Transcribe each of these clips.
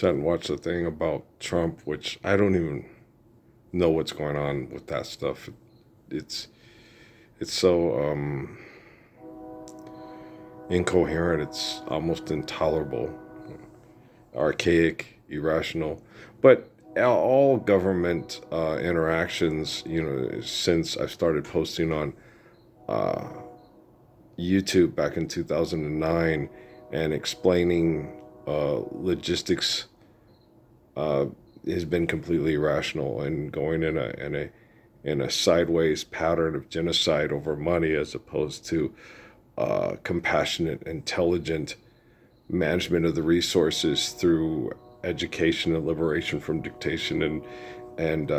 sat and watched the thing about Trump, which I don't even know what's going on with that stuff. It's it's so incoherent. It's almost intolerable, archaic, irrational. But all government interactions, since I started posting on uh, YouTube back in 2009 and explaining logistics, uh, has been completely irrational and going in a sideways pattern of genocide over money as opposed to compassionate, intelligent management of the resources through education and liberation from dictation and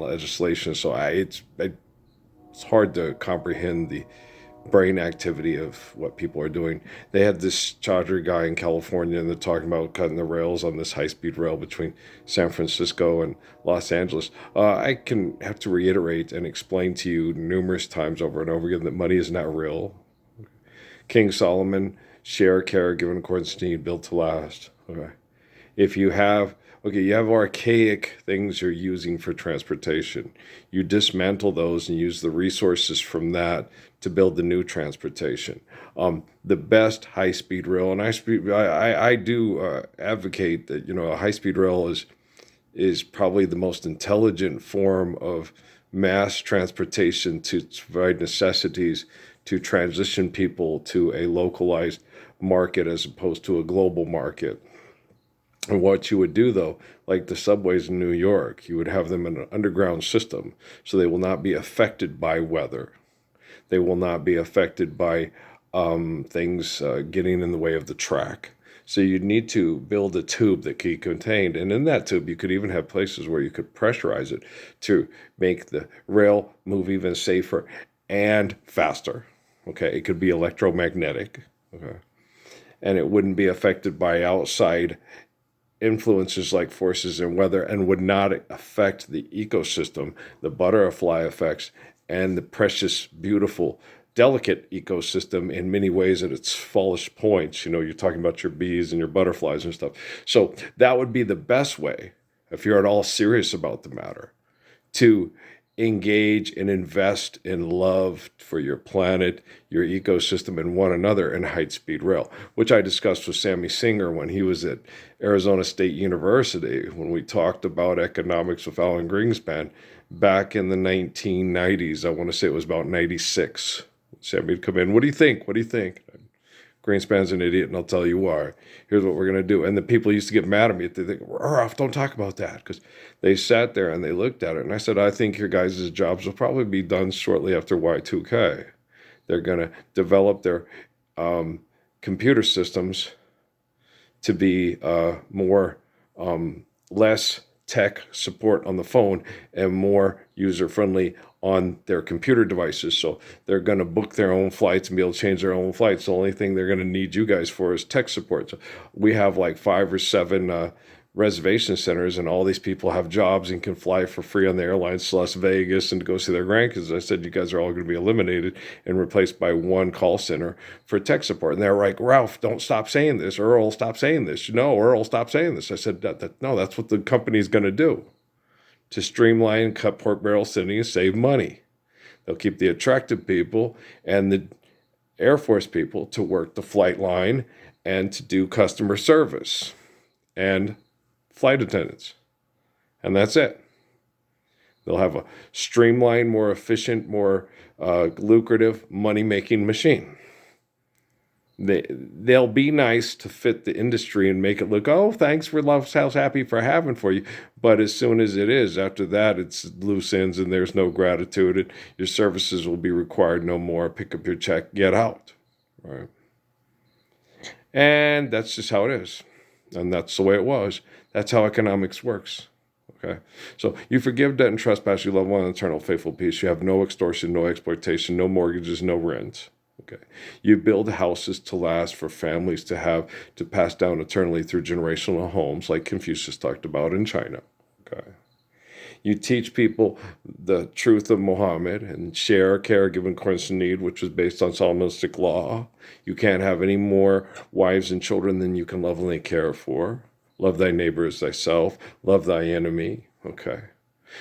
legislation. So it's hard to comprehend the brain activity of what people are doing. They had this charger guy in California, and they're talking about cutting the rails on this high-speed rail between San Francisco and Los Angeles. I can have to reiterate and explain to you numerous times over and over again that money is not real. King Solomon, share, care, give in accordance to need, built to last. Okay. If you have, okay, you have archaic things you're using for transportation. You dismantle those and use the resources from that to build the new transportation. The best high-speed rail, and I do advocate that a high-speed rail is probably the most intelligent form of mass transportation to provide necessities to transition people to a localized market as opposed to a global market. And what you would do, though, like the subways in New York, you would have them in an underground system so they will not be affected by weather. They will not be affected by things getting in the way of the track. So you'd need to build a tube that could be contained. And in that tube, you could even have places where you could pressurize it to make the rail move even safer and faster. Okay, it could be electromagnetic. Okay, and it wouldn't be affected by outside influences like forces and weather and would not affect the ecosystem, the butterfly effects, and the precious, beautiful, delicate ecosystem in many ways at its fullest points. You're talking about your bees and your butterflies and stuff. So that would be the best way, if you're at all serious about the matter, to engage and invest in love for your planet, your ecosystem, and one another in high speed rail, which I discussed with Sammy Singer when he was at Arizona State University when we talked about economics with Alan Greenspan back in the 1990s. I want to say it was about 96. Sammy would come in. What do you think? What do you think? Greenspan's an idiot, and I'll tell you why. Here's what we're going to do. And the people used to get mad at me. They think, Ruff, don't talk about that. Because they sat there and they looked at it. And I said, I think your guys' jobs will probably be done shortly after Y2K. They're going to develop their computer systems to be more, less tech support on the phone and more user friendly on their computer devices. So they're going to book their own flights and be able to change their own flights. The only thing they're going to need you guys for is tech support. So we have like 5 or 7 reservation centers, and all these people have jobs and can fly for free on the airlines to Las Vegas and to go see their grandkids. I said, you guys are all going to be eliminated and replaced by one call center for tech support. And they're like, Ralph, don't stop saying this. Earl, stop saying this. No, Earl, stop saying this. I said, no, that's what the company's going to do, to streamline, cut pork barrel sending, and save money. They'll keep the attractive people and the Air Force people to work the flight line and to do customer service and flight attendants. And that's it. They'll have a streamlined, more efficient, more lucrative money-making machine. They'll be nice to fit the industry and make it look, oh, thanks, we're happy for having for you. But as soon as it is, after that, it's loose ends and there's no gratitude. And your services will be required no more. Pick up your check, get out. Right? And that's just how it is. And that's the way it was. That's how economics works. Okay. So you forgive debt and trespass, you love one eternal faithful peace. You have no extortion, no exploitation, no mortgages, no rent. Okay. You build houses to last for families to have to pass down eternally through generational homes, like Confucius talked about in China. Okay. You teach people the truth of Muhammad and share, care, give in accordance to need, which was based on Solomonic law. You can't have any more wives and children than you can lovingly care for. Love thy neighbor as thyself. Love thy enemy. Okay.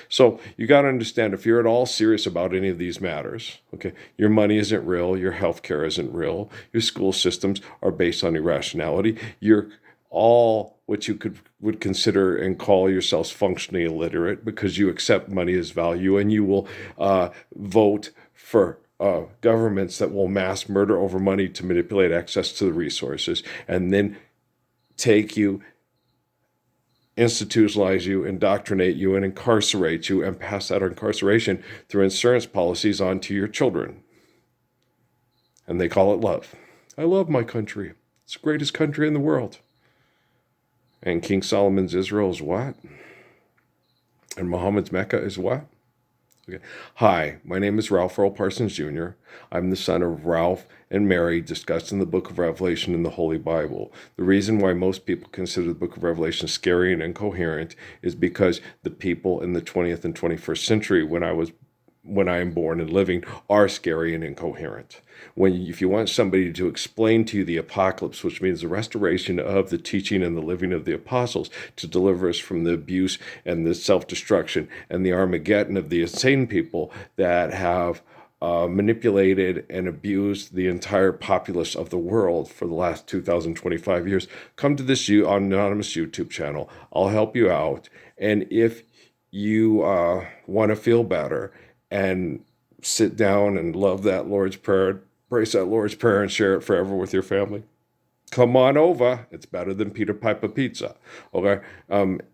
So you got to understand, if you're at all serious about any of these matters, okay, your money isn't real, your healthcare isn't real, your school systems are based on irrationality, you're all what you would consider and call yourselves functionally illiterate because you accept money as value, and you will vote for governments that will mass murder over money to manipulate access to the resources, and then take you, institutionalize you, indoctrinate you, and incarcerate you, and pass that incarceration through insurance policies onto your children. And they call it love. I love my country. It's the greatest country in the world. And King Solomon's Israel is what? And Muhammad's Mecca is what? Okay. Hi, my name is Ralph Earl Parsons Jr. I'm the son of Ralph and Mary discussed in the book of Revelation in the Holy Bible. The reason why most people consider the book of Revelation scary and incoherent is because the people in the 20th and 21st century, when I am born and living, are scary and incoherent. If you want somebody to explain to you the apocalypse, which means the restoration of the teaching and the living of the apostles to deliver us from the abuse and the self-destruction and the Armageddon of the insane people that have manipulated and abused the entire populace of the world for the last 2,025 years, come to this anonymous YouTube channel. I'll help you out. And if you want to feel better and sit down and love that Lord's Prayer, embrace that Lord's Prayer and share it forever with your family, come on over. It's better than Peter Piper Pizza. Okay?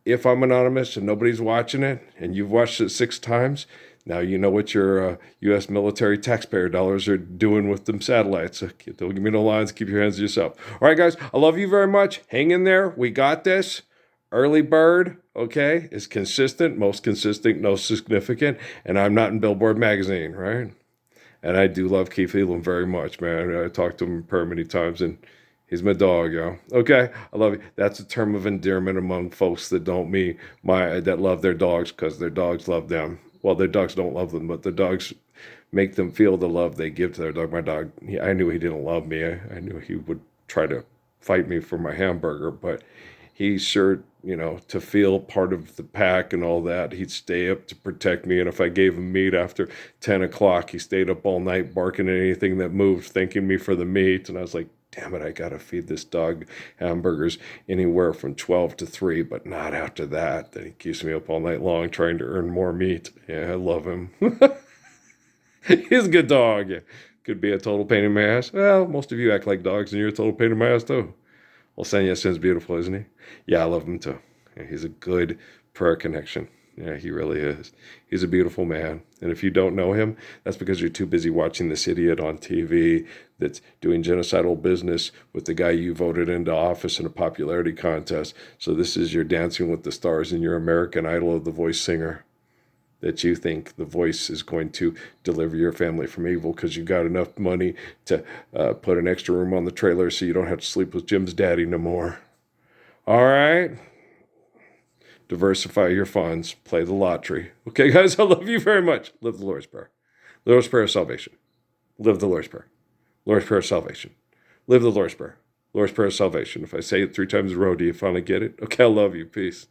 If I'm anonymous and nobody's watching it, and you've watched it 6 times, now you know what your U.S. military taxpayer dollars are doing with them satellites. Don't give me no lines. Keep your hands to yourself. All right, guys. I love you very much. Hang in there. We got this. Early bird, okay, is consistent, most consistent, most significant, and I'm not in Billboard magazine, right? And I do love Keith Elam very much, man. I talked to him in prayer many times, and he's my dog, yo. Okay, I love you. That's a term of endearment among folks that that love their dogs because their dogs love them. Well, their dogs don't love them, but the dogs make them feel the love they give to their dog. My dog, I knew he didn't love me. I knew he would try to fight me for my hamburger, but he sure, to feel part of the pack and all that, he'd stay up to protect me. And if I gave him meat after 10 o'clock, he stayed up all night barking at anything that moved, thanking me for the meat. And I was like, damn it, I got to feed this dog hamburgers anywhere from 12 to 3, but not after that. Then he keeps me up all night long trying to earn more meat. Yeah, I love him. He's a good dog. Yeah. Could be a total pain in my ass. Well, most of you act like dogs and you're a total pain in my ass too. Well, Senyasin's beautiful, isn't he? Yeah, I love him too. Yeah, he's a good prayer connection. Yeah, he really is. He's a beautiful man. And if you don't know him, that's because you're too busy watching this idiot on TV that's doing genocidal business with the guy you voted into office in a popularity contest. So this is your Dancing with the Stars and your American Idol of the Voice singer that you think the Voice is going to deliver your family from evil because you got enough money to put an extra room on the trailer so you don't have to sleep with Jim's daddy no more. All right? Diversify your funds. Play the lottery. Okay, guys, I love you very much. Live the Lord's Prayer. The Lord's Prayer of salvation. Live the Lord's Prayer. Lord's Prayer of salvation. Live the Lord's Prayer. Lord's Prayer of salvation. If I say it 3 times in a row, do you finally get it? Okay, I love you. Peace.